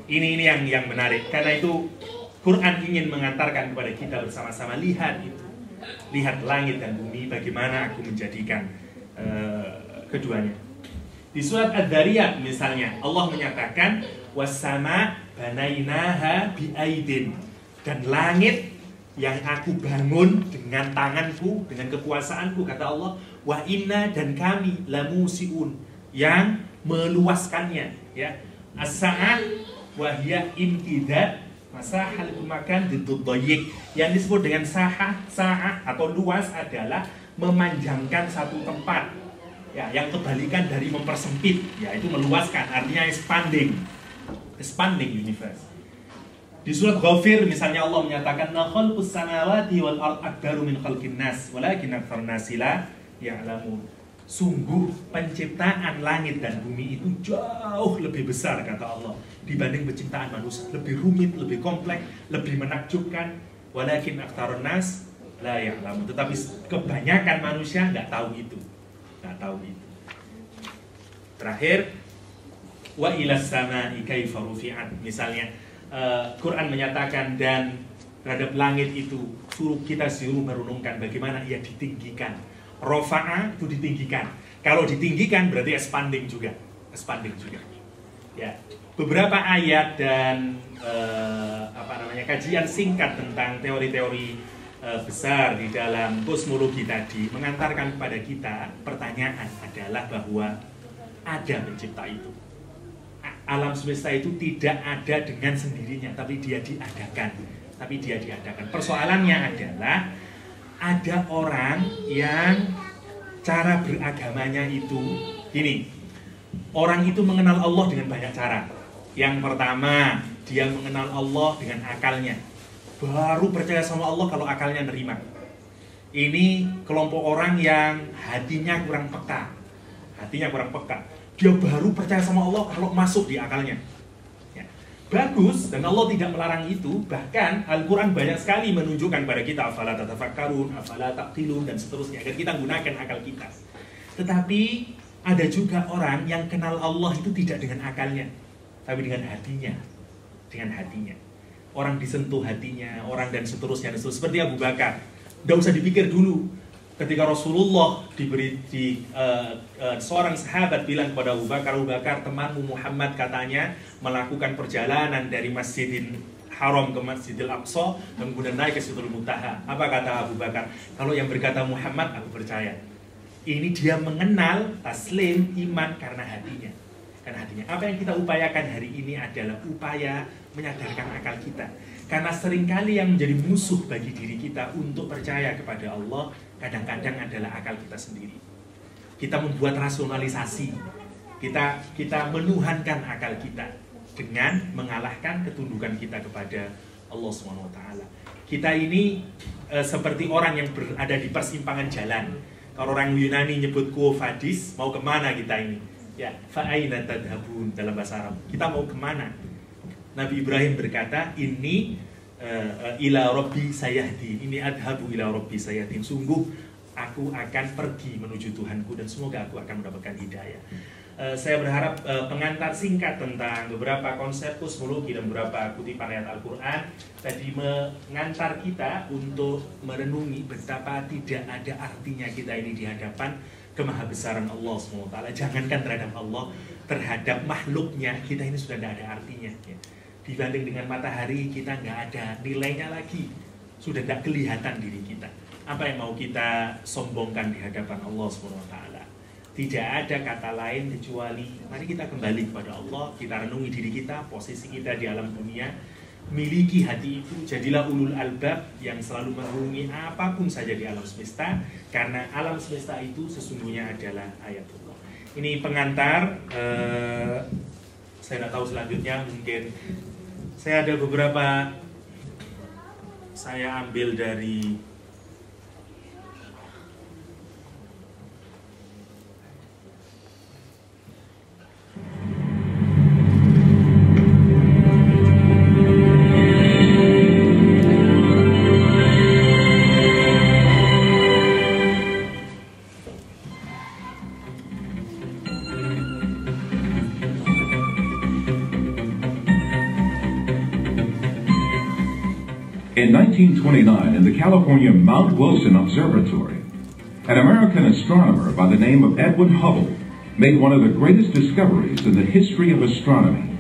Ini yang menarik. Karena itu Quran ingin mengantarkan kepada kita bersama-sama, lihat itu. Lihat langit dan bumi, bagaimana aku menjadikan keduanya. Di surat Ad-Dariyat misalnya, Allah menyatakan wassama banainaha biaidin, dan langit yang aku bangun dengan tanganku, dengan kekuasaanku, kata Allah, wa inna, dan kami lamusiun, yang meluaskannya, ya. As-sa'ah wa hiya imtidad masahal makan ditudoyik. Yang disebut dengan sa'ah atau luas adalah memanjangkan satu tempat, ya, yang kebalikan dari mempersempit, yaitu meluaskan, artinya expanding universe. Di surat Ghafir misalnya Allah menyatakan na khalqus samawati wal ard akbaru min khalqin nas walakin aktsarun nasi la ya'lamun. Sungguh penciptaan langit dan bumi itu jauh lebih besar, kata Allah, dibanding penciptaan manusia. Lebih rumit, lebih kompleks, lebih menakjubkan. Walakin aktsarun nas la ya'lamun. Tetapi kebanyakan manusia nggak tahu itu. Terakhir, wa ilas sama'i kaifa rufi'at. Misalnya Quran menyatakan, dan terhadap langit itu kita suruh merenungkan bagaimana ia ditinggikan. Rofa'a itu ditinggikan. Kalau ditinggikan berarti expanding juga. Ya. Beberapa ayat dan kajian singkat tentang teori-teori besar di dalam kosmologi tadi mengantarkan kepada kita pertanyaan adalah bahwa ada pencipta itu. Alam semesta itu tidak ada dengan sendirinya, tapi dia diadakan. Persoalannya adalah ada orang yang cara beragamanya itu gini. Orang itu mengenal Allah dengan banyak cara. Yang pertama, dia mengenal Allah dengan akalnya. Baru percaya sama Allah kalau akalnya nerima. Ini kelompok orang yang hatinya kurang peka. Dia baru percaya sama Allah kalau masuk di akalnya. Ya. Bagus, dan Allah tidak melarang itu. Bahkan Al-Quran banyak sekali menunjukkan pada kita afala tatafakkarun, afala taqilun, dan seterusnya, agar kita gunakan akal kita. Tetapi ada juga orang yang kenal Allah itu tidak dengan akalnya, tapi dengan hatinya. Orang disentuh hatinya, orang dan seterusnya. Seperti Abu Bakar, tidak usah dipikir dulu. Ketika Rasulullah seorang sahabat bilang kepada Abu Bakar, temanmu Muhammad katanya melakukan perjalanan dari Masjidil Haram ke Masjidil Aqsa, kemudian naik ke Sidratul Muntaha. Apa kata Abu Bakar? Kalau yang berkata Muhammad, aku percaya. Ini dia mengenal taslim iman karena hatinya. Apa yang kita upayakan hari ini adalah upaya menyadarkan akal kita. Karena seringkali yang menjadi musuh bagi diri kita untuk percaya kepada Allah kadang-kadang adalah akal kita sendiri. Kita membuat rasionalisasi. Kita menuhankan akal kita dengan mengalahkan ketundukan kita kepada Allah SWT. Kita ini seperti orang yang berada di persimpangan jalan. Kalau orang Yunani nyebut quo vadis, mau kemana kita ini? Ya, fa'aina tadhabun dalam bahasa Arab. Kita mau kemana? Nabi Ibrahim berkata, ini ila rabbi sayahdi, ini adhabu ila rabbi sayahdi. Sungguh aku akan pergi menuju Tuhanku dan semoga aku akan mendapatkan hidayah. Saya berharap pengantar singkat tentang beberapa konsep kosmologi dan beberapa kutipan ayat Al-Quran tadi mengantar kita untuk merenungi betapa tidak ada artinya kita ini di hadapan kemahabesaran Allah SWT. Jangankan terhadap Allah, terhadap makhluknya kita ini sudah tidak ada artinya, ya. Dibanding dengan matahari kita nggak ada nilainya lagi, sudah tidak kelihatan diri kita. Apa yang mau kita sombongkan di hadapan Allah SWT? Tidak ada kata lain kecuali mari kita kembali kepada Allah, kita renungi diri kita, posisi kita di alam dunia, miliki hati itu, jadilah ulul albab yang selalu merenungi apapun saja di alam semesta, karena alam semesta itu sesungguhnya adalah ayatullah. Ini pengantar. Saya tidak tahu selanjutnya, mungkin saya ada beberapa, saya ambil dari In 1929, in the California Mount Wilson Observatory, an American astronomer by the name of Edwin Hubble made one of the greatest discoveries in the history of astronomy.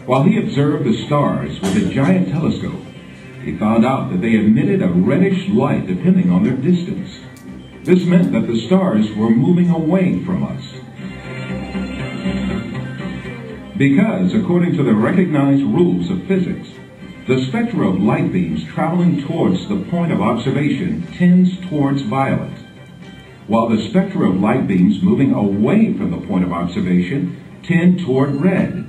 While he observed the stars with a giant telescope, he found out that they emitted a reddish light depending on their distance. This meant that the stars were moving away from us. Because, according to the recognized rules of physics, the spectra of light beams traveling towards the point of observation tends towards violet, while the spectra of light beams moving away from the point of observation tend toward red.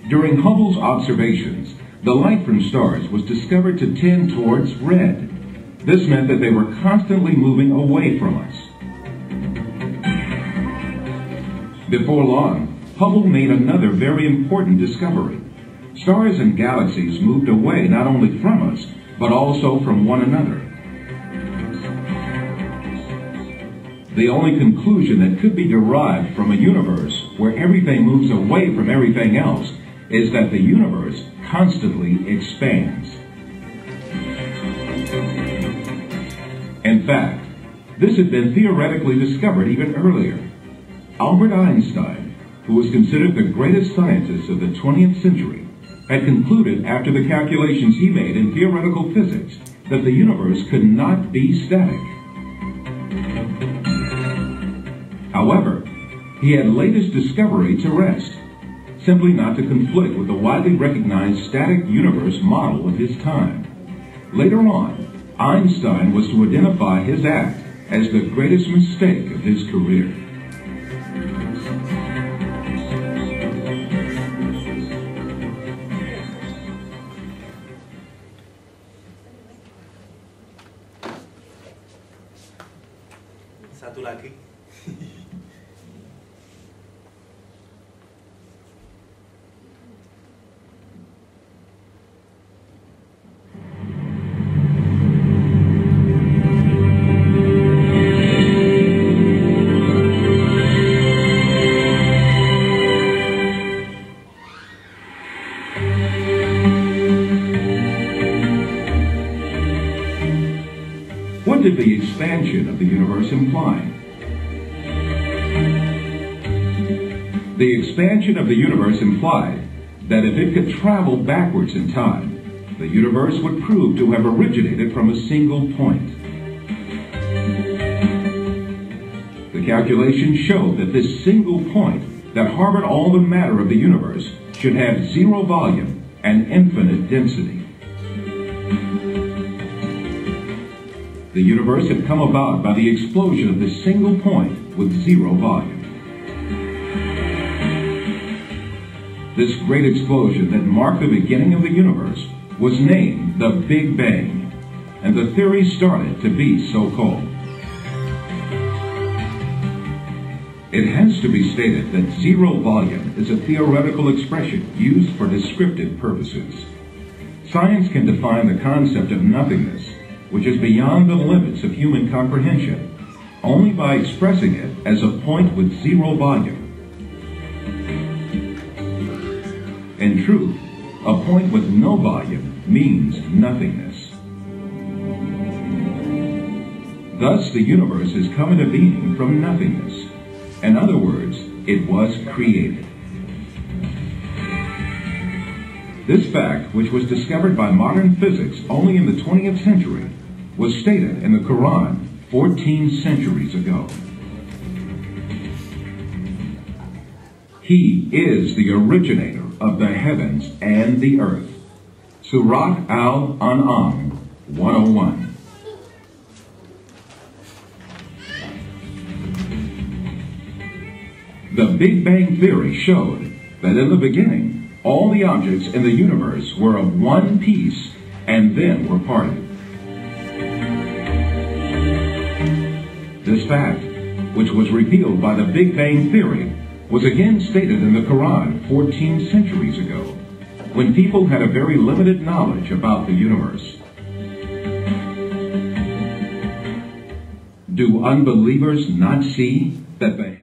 During Hubble's observations, the light from stars was discovered to tend towards red. This meant that they were constantly moving away from us. Before long, Hubble made another very important discovery. Stars and galaxies moved away not only from us, but also from one another. The only conclusion that could be derived from a universe where everything moves away from everything else is that the universe constantly expands. In fact, this had been theoretically discovered even earlier. Albert Einstein, who was considered the greatest scientist of the 20th century, had concluded after the calculations he made in theoretical physics that the universe could not be static. However, he had laid his discovery to rest, simply not to conflict with the widely recognized static universe model of his time. Later on, Einstein was to identify his act as the greatest mistake of his career. Satu lagi. What did the expansion of the universe imply? The expansion of the universe implied that if it could travel backwards in time, the universe would prove to have originated from a single point. The calculations showed that this single point that harbored all the matter of the universe should have zero volume and infinite density. The universe had come about by the explosion of this single point with zero volume. This great explosion that marked the beginning of the universe was named the Big Bang, and the theory started to be so called. It has to be stated that zero volume is a theoretical expression used for descriptive purposes. Science can define the concept of nothingness, which is beyond the limits of human comprehension, only by expressing it as a point with zero volume. In truth, a point with no volume means nothingness. Thus, the universe has come into being from nothingness. In other words, it was created. This fact, which was discovered by modern physics only in the 20th century, was stated in the Quran 14 centuries ago. He is the originator of the heavens and the earth. Surah Al-An'am 101. The Big Bang Theory showed that in the beginning, all the objects in the universe were of one piece and then were parted. This fact, which was revealed by the Big Bang Theory, was again stated in the Quran 14 centuries ago, when people had a very limited knowledge about the universe. Do unbelievers not see that the